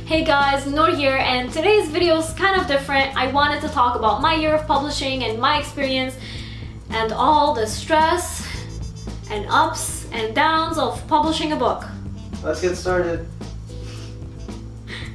Hey guys, Nour here, and today's video is kind of different. I wanted to talk about my year of publishing and my experience and all the stress and ups and downs of publishing a book. Let's get started.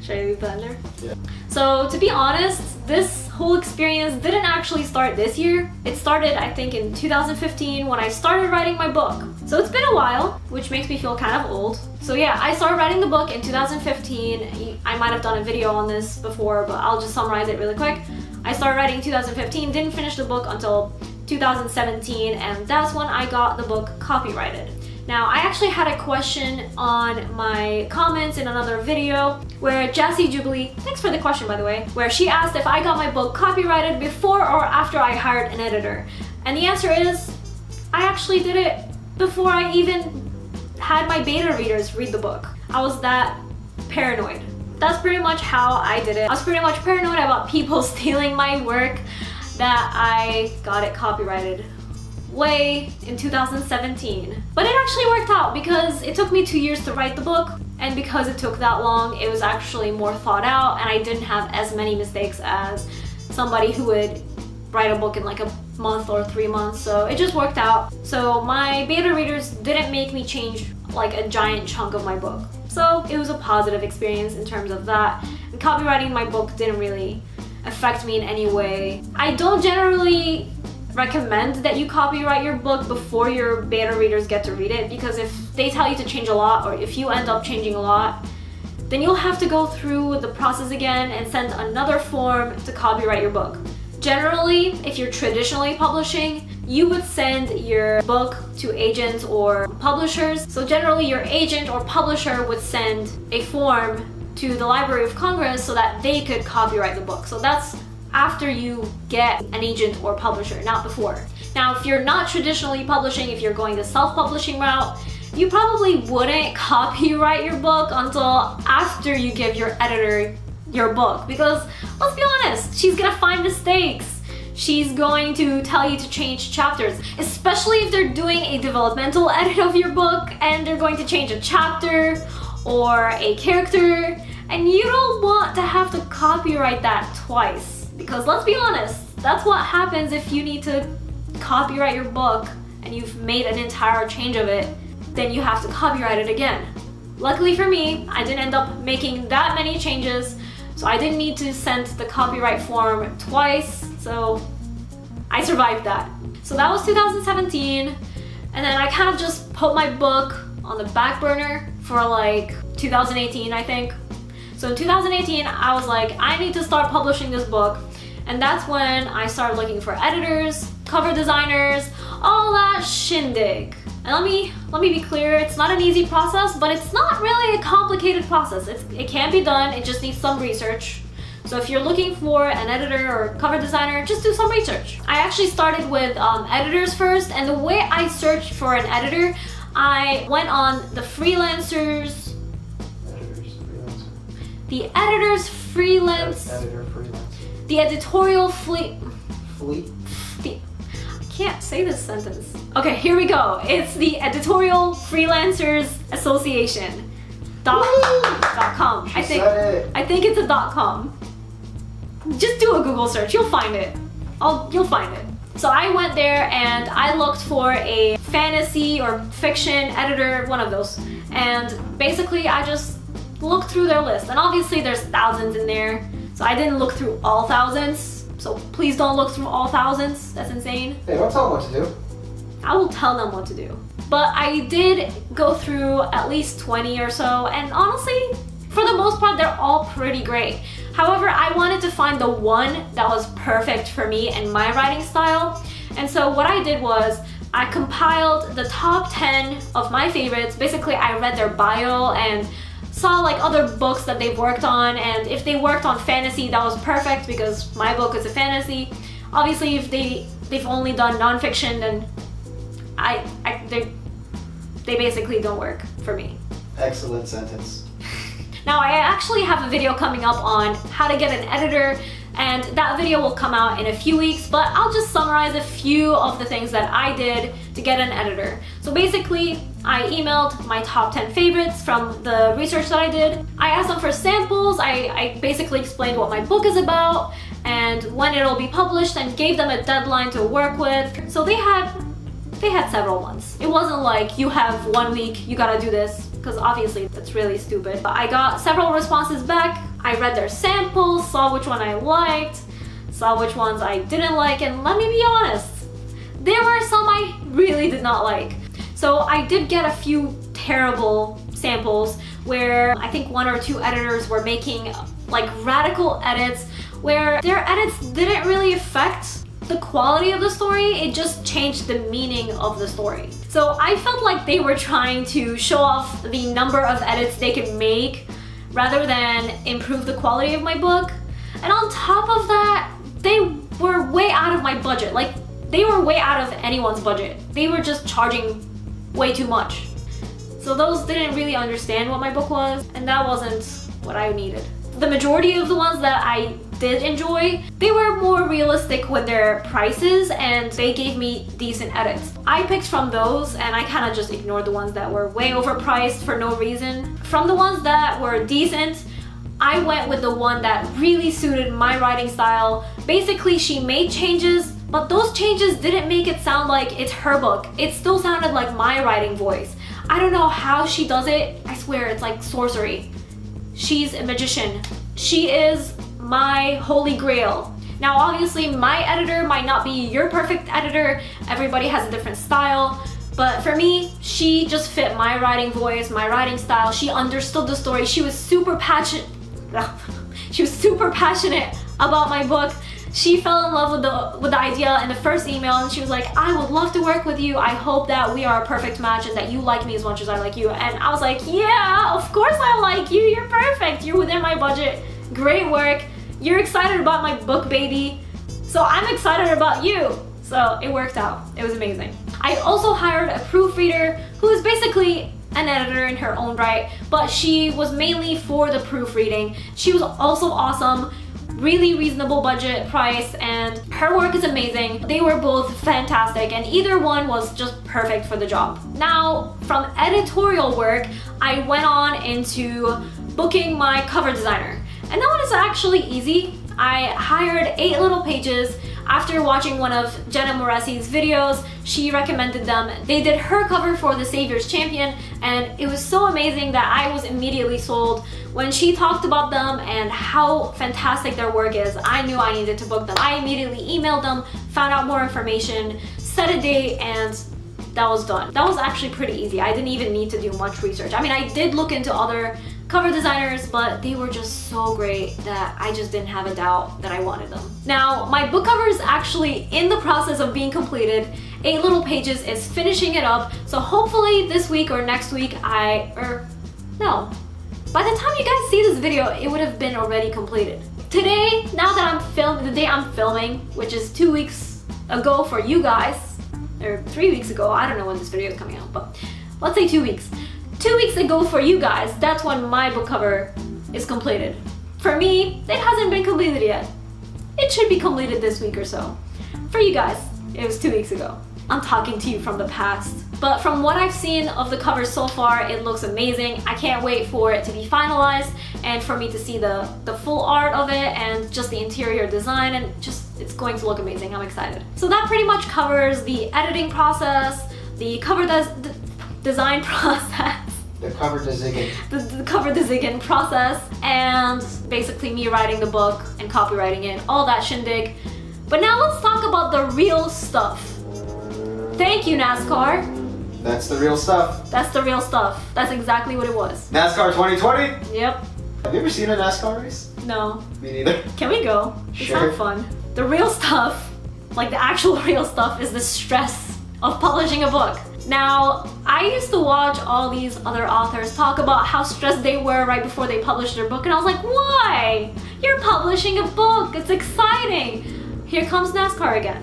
Should I leave that in there? Yeah. So to be honest, this whole experience didn't actually start this year. It started, I think, in 2015 when I started writing my book. So it's been a while, which makes me feel kind of old. So yeah, I started writing the book in 2015. I might have done a video on this before, but I'll just summarize it really quick. I started writing in 2015, didn't finish the book until 2017, and that's when I got the book copyrighted. Now, I actually had a question on my comments in another video where Jessie Jubilee, thanks for the question by the way, where she asked if I got my book copyrighted before or after I hired an editor. And the answer is, I actually did it before I even had my beta readers read the book. I was that paranoid. That's pretty much how I did it. I was pretty much paranoid about people stealing my work that I got it copyrighted way in 2017. But it actually worked out because it took me 2 years to write the book, and because it took that long, it was actually more thought out and I didn't have as many mistakes as somebody who would write a book in like a month or 3 months, so it just worked out. So my beta readers didn't make me change like a giant chunk of my book. So it was a positive experience in terms of that. And copywriting my book didn't really affect me in any way. I don't generally recommend that you copyright your book before your beta readers get to read it, because if they tell you to change a lot, or if you end up changing a lot, then you'll have to go through the process again and send another form to copyright your book. Generally, if you're traditionally publishing, you would send your book to agents or publishers. So generally your agent or publisher would send a form to the Library of Congress so that they could copyright the book. So that's after you get an agent or publisher, not before. Now, if you're not traditionally publishing, if you're going the self-publishing route, you probably wouldn't copyright your book until after you give your editor your book, because let's be honest, she's gonna find mistakes. She's going to tell you to change chapters, especially if they're doing a developmental edit of your book and they're going to change a chapter or a character, and you don't want to have to copyright that twice. Because let's be honest, that's what happens if you need to copyright your book and you've made an entire change of it, then you have to copyright it again. Luckily for me, I didn't end up making that many changes, so I didn't need to send the copyright form twice, so I survived that. So that was 2017, and then I kind of just put my book on the back burner for like 2018, I think. So in 2018, I was like, I need to start publishing this book, and that's when I started looking for editors, cover designers, all that shindig. And let me be clear, it's not an easy process, but it's not really a complicated process. It can be done, it just needs some research. So if you're looking for an editor or cover designer, just do some research. I actually started with editors first, and the way I searched for an editor, I went on the freelancers. The editor's freelance. Editor freelance. The editorial fleet. Fleet? I can't say this sentence. Okay, here we go. It's the Editorial Freelancers Association. .com. I think it's a .com. Just do a Google search, you'll find it. You'll find it. So I went there and I looked for a fantasy or fiction editor, one of those. And basically I just looked through their list. And obviously there's thousands in there. So I didn't look through all thousands. So please don't look through all thousands. That's insane. Hey, don't tell them what to do. I will tell them what to do. But I did go through at least 20 or so, and honestly, for the most part, they're all pretty great. However, I wanted to find the one that was perfect for me and my writing style. And so what I did was I compiled the top 10 of my favorites. Basically, I read their bio and saw like other books that they've worked on, and if they worked on fantasy, that was perfect because my book is a fantasy. Obviously, if they've only done nonfiction, then they basically don't work for me. Excellent sentence. Now, I actually have a video coming up on how to get an editor and that video will come out in a few weeks, but I'll just summarize a few of the things that I did to get an editor. So basically, I emailed my top 10 favorites from the research that I did. I asked them for samples. I basically explained what my book is about and when it'll be published, and gave them a deadline to work with. So they had several months. It wasn't like, you have 1 week, you gotta do this, because obviously that's really stupid. But I got several responses back. I read their samples, saw which one I liked, saw which ones I didn't like, and let me be honest, there were some I really did not like. So I did get a few terrible samples where I think 1 or 2 editors were making like radical edits where their edits didn't really affect the quality of the story, it just changed the meaning of the story. So I felt like they were trying to show off the number of edits they could make rather than improve the quality of my book. And on top of that, they were way out of my budget. Like, they were way out of anyone's budget. They were just charging way too much. So those didn't really understand what my book was, and that wasn't what I needed. The majority of the ones that I did enjoy, they were more realistic with their prices and they gave me decent edits. I picked from those and I kind of just ignored the ones that were way overpriced for no reason. From the ones that were decent, I went with the one that really suited my writing style. Basically, she made changes, but those changes didn't make it sound like it's her book. It still sounded like my writing voice. I don't know how she does it. I swear, it's like sorcery. She's a magician. She is my holy grail. Now, obviously, my editor might not be your perfect editor. Everybody has a different style. But for me, she just fit my writing voice, my writing style. She understood the story. She was super passionate. She was super passionate about my book. She fell in love with the idea in the first email, and she was like, I would love to work with you. I hope that we are a perfect match and that you like me as much as I like you. And I was like, yeah, of course I like you. You're perfect. You're within my budget. Great work. You're excited about my book, baby. So I'm excited about you. So it worked out. It was amazing. I also hired a proofreader who is basically an editor in her own right, but she was mainly for the proofreading. She was also awesome. Really reasonable budget price, and her work is amazing. They were both fantastic, and either one was just perfect for the job. Now, from editorial work, I went on into booking my cover designer. And that one is actually easy. I hired 8 little pages. After watching one of Jenna Moressi's videos, she recommended them. They did her cover for The Savior's Champion, and it was so amazing that I was immediately sold. When she talked about them and how fantastic their work is, I knew I needed to book them. I immediately emailed them, found out more information, set a date, and that was done. That was actually pretty easy. I didn't even need to do much research. I mean, I did look into other cover designers, but they were just so great that I just didn't have a doubt that I wanted them. Now, my book cover is actually in the process of being completed. 8 little pages is finishing it up, so hopefully this week or next week by the time you guys see this video, it would have been already completed. Today, now that the day I'm filming, which is 2 weeks ago for you guys, or 3 weeks ago, I don't know when this video is coming out, but let's say 2 weeks. 2 weeks ago for you guys, that's when my book cover is completed. For me, it hasn't been completed yet. It should be completed this week or so. For you guys, it was 2 weeks ago. I'm talking to you from the past. But from what I've seen of the cover so far, it looks amazing. I can't wait for it to be finalized and for me to see the full art of it and just the interior design, and just it's going to look amazing. I'm excited. So that pretty much covers the editing process, the cover design process, The cover design. the cover design process, and basically me writing the book and copywriting it, all that shindig. But now let's talk about the real stuff. Thank you, NASCAR. That's the real stuff. That's the real stuff. That's exactly what it was. NASCAR 2020? Yep. Have you ever seen a NASCAR race? No. Me neither. Can we go? It's Sure. not fun. The real stuff, like the actual real stuff, is the stress of publishing a book. Now, I used to watch all these other authors talk about how stressed they were right before they published their book, and I was like, why? You're publishing a book. It's exciting. Here comes NASCAR again.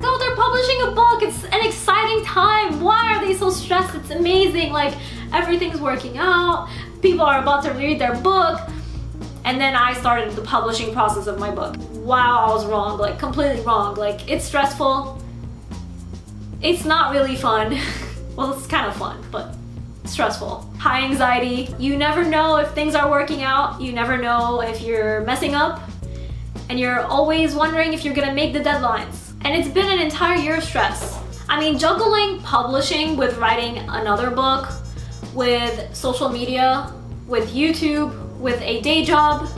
No, they're publishing a book. It's an exciting time. Why are they so stressed? It's amazing. Like, everything's working out. People are about to read their book. And then I started the publishing process of my book. wow, I was wrong, like completely wrong. Like, it's stressful. It's not really fun. Well, it's kind of fun, but stressful. High anxiety. You never know if things are working out. You never know if you're messing up. And you're always wondering if you're gonna make the deadlines. And it's been an entire year of stress. I mean, juggling publishing with writing another book, with social media, with YouTube, with a day job,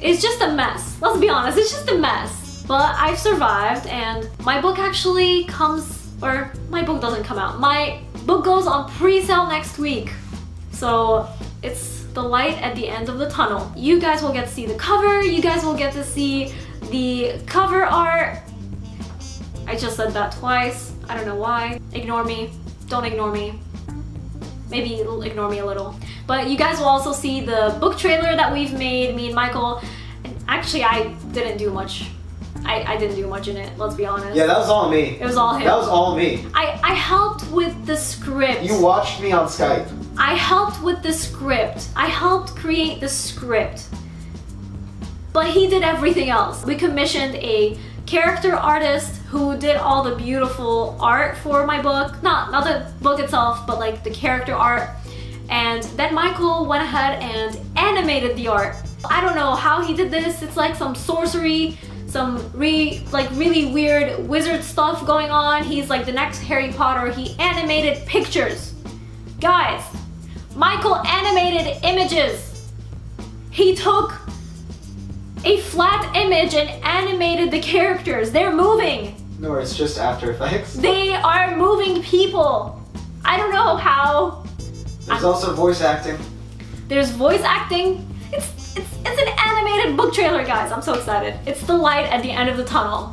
it's just a mess. Let's be honest, it's just a mess. But I've survived, and my book actually comes, or my book doesn't come out. My book goes on pre-sale next week. So it's the light at the end of the tunnel. You guys will get to see the cover, you guys will get to see the cover art. I just said that twice, I don't know why. Ignore me, don't ignore me. Maybe ignore me a little. But you guys will also see the book trailer that we've made, me and Michael. And actually, I didn't do much. I didn't do much in it, let's be honest. Yeah, that was all me. It was all him. That was all me. I helped with the script. You watched me on Skype. I helped with the script. I helped create the script. But he did everything else. We commissioned a character artist who did all the beautiful art for my book. Not the book itself, but like the character art. And then Michael went ahead and animated the art. I don't know how he did this. It's like some sorcery, some really weird wizard stuff going on. He's like the next Harry Potter. He animated pictures. Guys, Michael animated images. He took a flat image and animated the characters. They're moving. No, it's just After Effects. They are moving people. I don't know how. There's also voice acting. There's voice acting. It's an animated book trailer, guys. I'm so excited. It's the light at the end of the tunnel.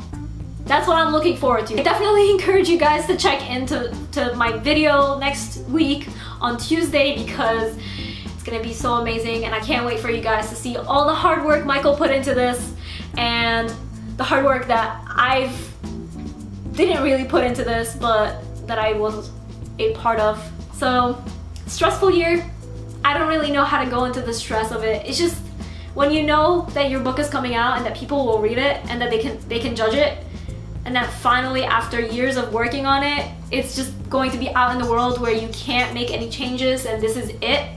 That's what I'm looking forward to. I definitely encourage you guys to check into my video next week on Tuesday, because it's gonna be so amazing, and I can't wait for you guys to see all the hard work Michael put into this and the hard work that I didn't really put into this, but that I was a part of. So, stressful year. I don't really know how to go into the stress of it. It's just when you know that your book is coming out and that people will read it and that they can judge it, and that finally after years of working on it, it's just going to be out in the world where you can't make any changes and this is it.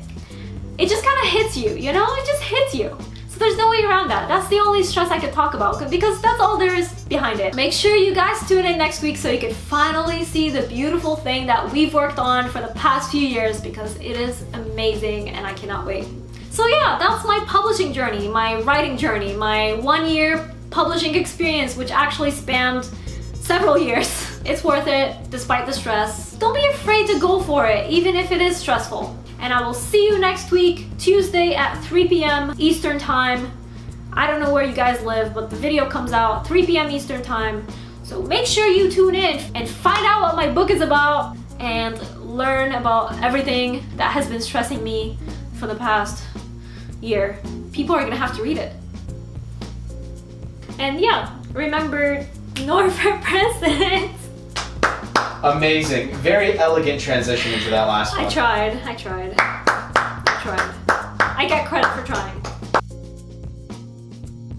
It just kind of hits you, you know? It just hits you. So there's no way around that. That's the only stress I could talk about, because that's all there is behind it. Make sure you guys tune in next week so you can finally see the beautiful thing that we've worked on for the past few years, because it is amazing and I cannot wait. So yeah, that's my publishing journey, my writing journey, my 1 year publishing experience, which actually spanned several years. It's worth it despite the stress. Don't be afraid to go for it, even if it is stressful. And I will see you next week, Tuesday at 3 p.m. Eastern Time. I don't know where you guys live, but the video comes out 3 p.m. Eastern Time. So make sure you tune in and find out what my book is about and learn about everything that has been stressing me for the past year. People are gonna have to read it. And yeah, remember Nour for president. Amazing. Very elegant transition into that last one. I tried. I get credit for trying.